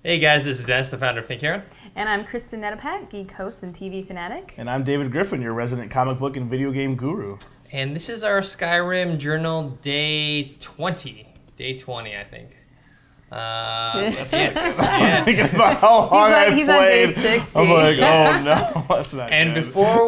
Hey guys, this is Dennis, the founder of Think Hero. And I'm Kristen Nettapat, geek host and TV fanatic. And I'm David Griffin, your resident comic book and video game guru. And this is our Skyrim Journal Day 20. Day 20, I think. That's yes. I'm thinking about how long I played. He's on day 60. I'm like, oh no, that's not And good. before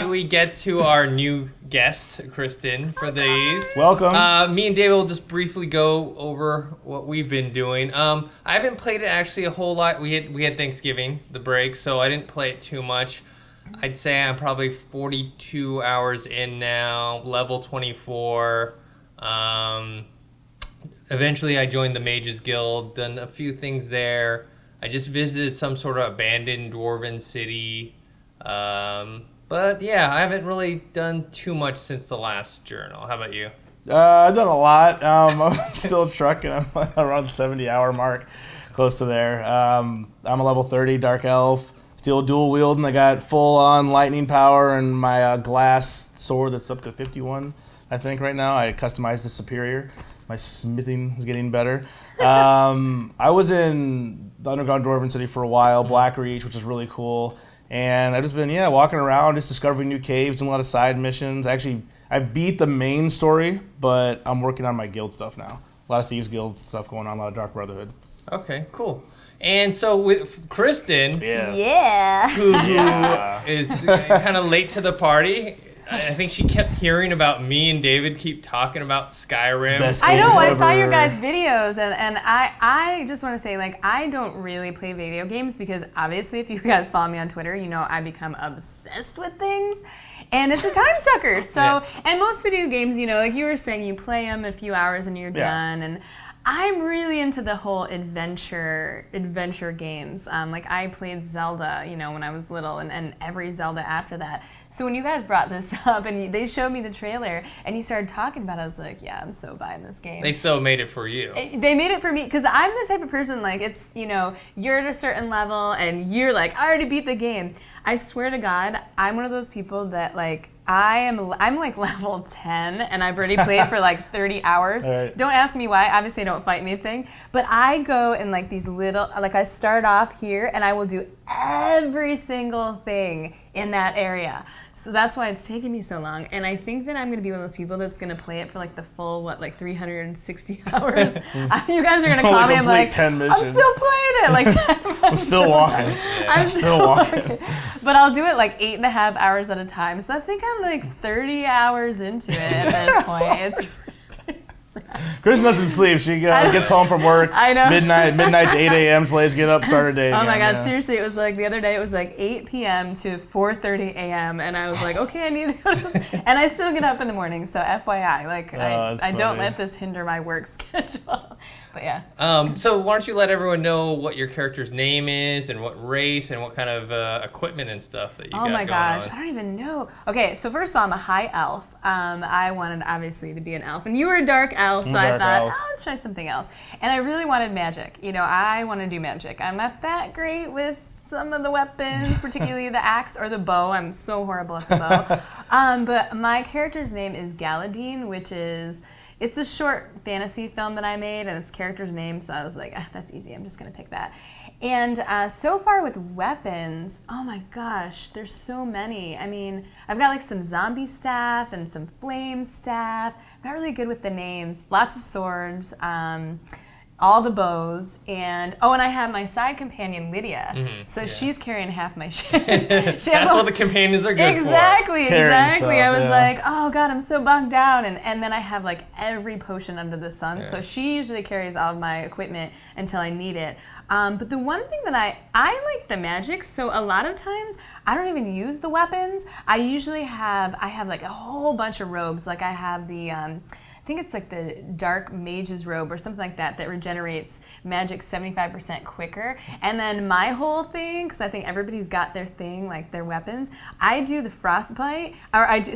we get to our new guest, Kristen, for these, welcome. me and David will just briefly go over what we've been doing. I haven't played it actually a whole lot. We had Thanksgiving, the break, so I didn't play it too much. I'd say I'm probably 42 hours in now, level 24. Eventually, I joined the Mages Guild, done a few things there. I just visited some sort of abandoned dwarven city. But yeah, I haven't really done too much since the last journal. How about you? I've done a lot. I'm still trucking. I'm around the 70-hour mark, close to there. I'm a level 30 Dark Elf, still dual wielding. I got full-on lightning power and my glass sword that's up to 51, I think, right now. I customized the Superior. My smithing is getting better. I was in the underground dwarven city for a while, Black Reach, which is really cool. And I've just been, walking around, just discovering new caves and a lot of side missions. Actually, I beat the main story, but I'm working on my guild stuff now. A lot of Thieves Guild stuff going on, a lot of Dark Brotherhood. Okay, cool. And so with Kristen, Yes. who is kind of late to the party, I think she kept hearing about me and David keep talking about Skyrim. Best I know, game I saw ever. your guys' videos, and I just want to say, like, I don't really play video games because obviously if you guys follow me on Twitter, you know I become obsessed with things. And it's a time sucker. So, Yeah. And most video games, you know, like you were saying, you play them a few hours and you're done. And I'm really into the whole adventure games. Like I played Zelda, you know, when I was little, and every Zelda after that. So when you guys brought this up and they showed me the trailer and you started talking about it, I was like, yeah, I'm so buying this game. They so made it for you. They made it for me because I'm the type of person, like, it's, you know, you're at a certain level and you're like, I already beat the game. I swear to God, I'm one of those people that, like, I'm like level 10 and I've already played for like 30 hours. Right. Don't ask me why. Obviously I don't fight anything. But I go in like these little, like I start off here and I will do every single thing in that area. So that's why it's taken me so long. And I think that I'm going to be one of those people that's going to play it for like the full, 360 hours. You guys are going to call me. I'm like, 10 I'm missions. still playing it. Like 10 I'm still walking. I'm still walking. But I'll do it like 8.5 hours at a time. So I think I'm like 30 hours into it at this point. It's Kristen doesn't sleep. She gets home from work. I know. Midnight to 8 a.m. Plays, get up, start her day. Oh my God, yeah. seriously, it was like the other day, it was like 8 p.m. to 4:30 a.m. And I was like, okay, I need to go to sleep. And I still get up in the morning, so FYI, like I don't let this hinder my work schedule. But yeah. So why don't you let everyone know what your character's name is and what race and what kind of equipment and stuff that you got Oh my going gosh, on. I don't even know. Okay, so first of all, I'm a high elf. I wanted obviously to be an elf, and you were a dark elf, so I Dark thought, elf. oh, let's try something else. And I really wanted magic. You know, I want to do magic. I'm not that great with some of the weapons, particularly the axe or the bow. I'm so horrible at the bow. But my character's name is Galadine, which is, it's a short fantasy film that I made, and it's character's name, so I was like, that's easy. I'm just going to pick that. And so far with weapons, oh my gosh, there's so many. I mean, I've got like some zombie staff and some flame staff. I'm not really good with the names. Lots of swords, all the bows, and I have my side companion, Lydia. So she's carrying half my shit. That's what the companions are good Exactly. Carrying stuff, I was yeah. like, oh God, I'm so bogged down. And then I have like every potion under the sun. So she usually carries all of my equipment until I need it. But the one thing that I like the magic, so a lot of times I don't even use the weapons. I have like a whole bunch of robes. Like I have the, I think it's like the dark mage's robe or something like that regenerates magic 75% quicker. And then my whole thing, because I think everybody's got their thing, like their weapons, I do the frostbite, or I do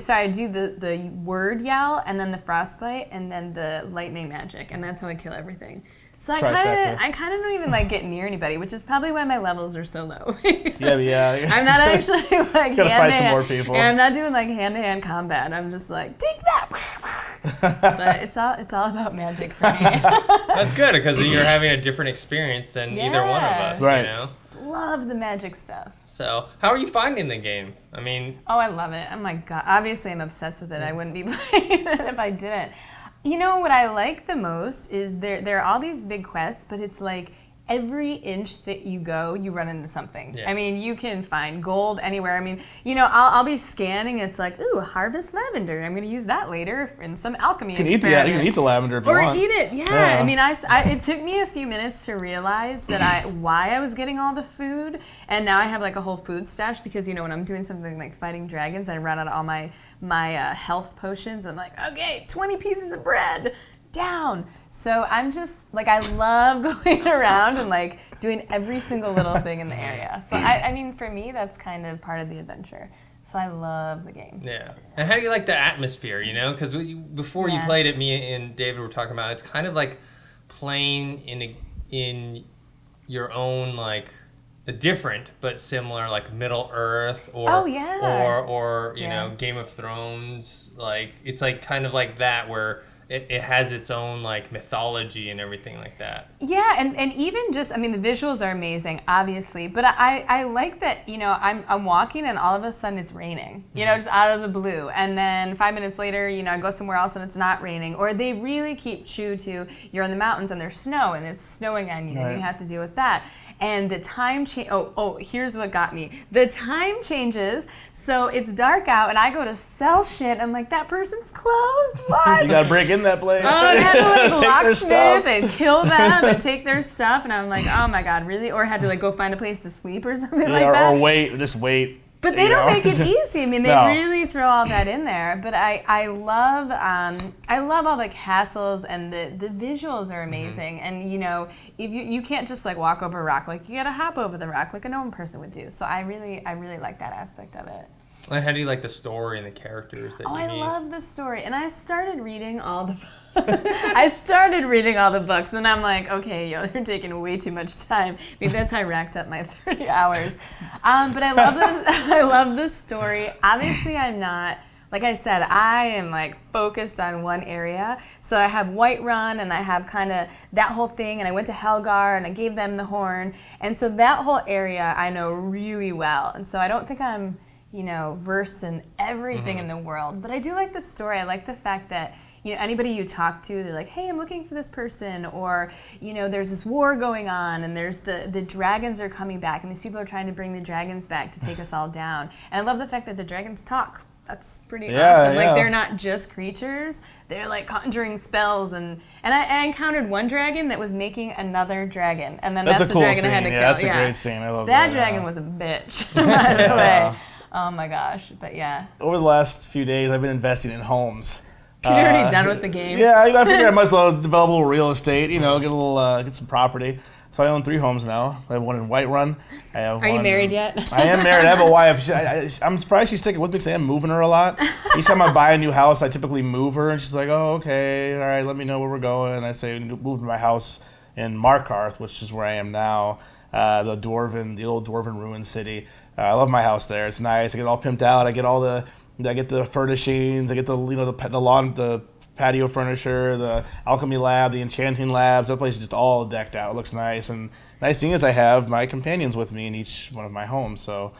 the word yell, and then the frostbite, and then the lightning magic, and that's how I kill everything. So I kind of don't even like get near anybody, which is probably why my levels are so low. Yeah. I'm not actually like Gotta fight some more people. Yeah, I'm not doing like hand-to-hand combat. I'm just like, take that. But it's all about magic for me. That's good because you're having a different experience than either one of us. Right. You know. Love the magic stuff. So, how are you finding the game? I mean, oh, I love it. Oh my god! Obviously, I'm obsessed with it. I wouldn't be playing it if I didn't. You know what I like the most is there are all these big quests, but it's like every inch that you go, you run into something. Yeah. I mean, you can find gold anywhere. I mean, you know, I'll be scanning. It's like, ooh, harvest lavender. I'm going to use that later in some alchemy experiment. You can eat the lavender if you or want. eat it. Yeah. I mean, it took me a few minutes to realize that why I was getting all the food, and now I have like a whole food stash because, you know, when I'm doing something like fighting dragons, I run out of all my health potions. I'm like, okay, 20 pieces of bread down. So I'm just like, I love going around and like doing every single little thing in the area. So I mean, for me, that's kind of part of the adventure. So I love the game. yeah. And how do you like the atmosphere? You know, because before you played it, me and David were talking about. It's kind of like playing in your own like a different but similar like Middle Earth or you know, Game of Thrones. Like it's like kind of like that where it has its own like mythology and everything like that. Yeah, and even just, I mean, the visuals are amazing, obviously, but I like that, you know, I'm walking and all of a sudden it's raining, you know, just out of the blue, and then 5 minutes later, you know, I go somewhere else and it's not raining, or they really keep true to you're in the mountains and there's snow and it's snowing on you, and you have to deal with that. And the time change. Here's what got me. The time changes, so it's dark out, and I go to sell shit. I'm like, that person's closed. What? You gotta break in that place. Oh, I had to like Take their stuff. locksmith and kill them and take their stuff, and I'm like, oh my god, really? Or I had to like go find a place to sleep or something like that. Or just wait. But they don't make it easy. I mean, they No. really throw all that in there. But I love all the castles, and the visuals are amazing. And you know, if you can't just like walk over a rock, like you gotta hop over the rock like a normal person would do. So I really like that aspect of it. And how do you like the story and the characters that you meet? I love the story, and I started reading all the books, and I'm like, okay, you're taking way too much time. Maybe that's how I racked up my 30 hours. But I love the story. Obviously, I'm not, like I said, I am like focused on one area. So I have Whiterun, and I have kind of that whole thing, and I went to Helgar, and I gave them the horn, and so that whole area I know really well, and so I don't think I'm, you know, versed in everything in the world, but I do like the story. I like the fact that, you know, anybody you talk to, they're like, hey, I'm looking for this person, or, you know, there's this war going on, and there's the dragons are coming back, and these people are trying to bring the dragons back to take us all down. And I love the fact that the dragons talk. That's pretty awesome. Like, they're not just creatures, they're like conjuring spells, and I encountered one dragon that was making another dragon, and then that's the a cool dragon scene. I had to kill. That's a great scene. I love that. that Dragon was a bitch, by the way. Oh my gosh, but yeah. Over the last few days, I've been investing in homes. You're already done with the game. Yeah, I figured I might as well develop a little real estate. You know, get some property. So I own 3 homes now. I have one in Whiterun. Are you married yet? I am married. I have a wife. I'm surprised she's sticking with me because I am moving her a lot. Each time I buy a new house, I typically move her, and she's like, "Oh, okay, all right, let me know where we're going." And I say, "Move to my house in Markarth, which is where I am now, the old dwarven ruined city." I love my house there. It's nice. I get it all pimped out. I get the furnishings. I get the lawn, the patio furniture, the alchemy lab, the enchanting labs. That place is just all decked out. It looks nice. And nice thing is I have my companions with me in each one of my homes. So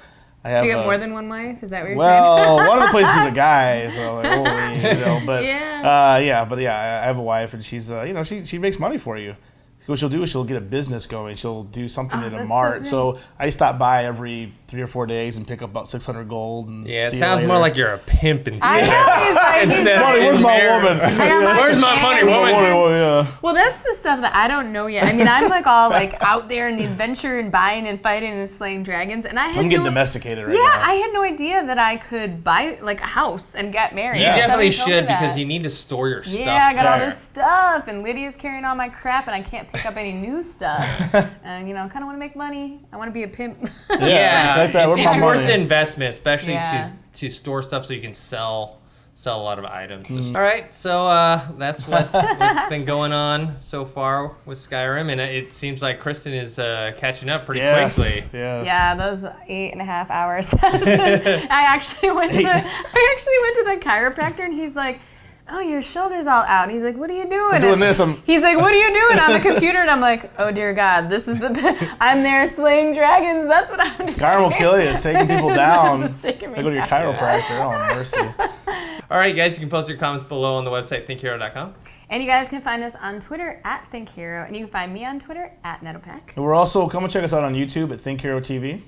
I have. So you have more than one wife? Is that what you're saying? Well, one of the places is a guy. So like, holy, you know. But yeah. I have a wife, and she's she makes money for you. What she'll do is she'll get a business going. She'll do something in a mart. So I stop by every 3 or 4 days and pick up about 600 gold. And it sounds more like you're a pimp instead. I know. Instead money, where's my woman? Where's my money, woman? Well, that's the stuff that I don't know yet. I mean, I'm like all like out there in the adventure and buying and fighting and slaying dragons, and I'm getting domesticated right now. Yeah, I had no idea that I could buy like a house and get married. You definitely should, because you need to store your stuff. Yeah, I got all this stuff, and Lydia's carrying all my crap, and I can't pick up any new stuff. And I kind of want to make money. I want to be a pimp. Yeah, like that. It's worth the investment, especially Yeah. to store stuff so you can sell a lot of items. All right, so that's what's been going on so far with Skyrim, and it seems like Kristen is catching up pretty quickly. Yes. Yeah, those 8.5 hour sessions. I actually went to the chiropractor, and he's like, oh, your shoulder's all out. And he's like, what are you doing? I'm doing this. He's like, what are you doing on the computer? And I'm like, oh, dear God, this is I'm there slaying dragons. That's what I'm doing. Skyrim will kill you. It's taking people down. It's taking me Go to your down. chiropractor. Oh, mercy. All right, guys, you can post your comments below on the website, thinkhero.com. And you guys can find us on Twitter at ThinkHero. And you can find me on Twitter at Netopack. And we're also, come and check us out on YouTube at Think Hero TV.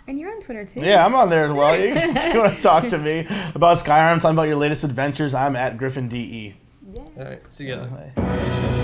And you're on Twitter, too. Yeah, I'm on there as well. You can if you want to talk to me about Skyrim, talking about your latest adventures. I'm at GriffinDE. Yeah. All right, see you guys later. Bye.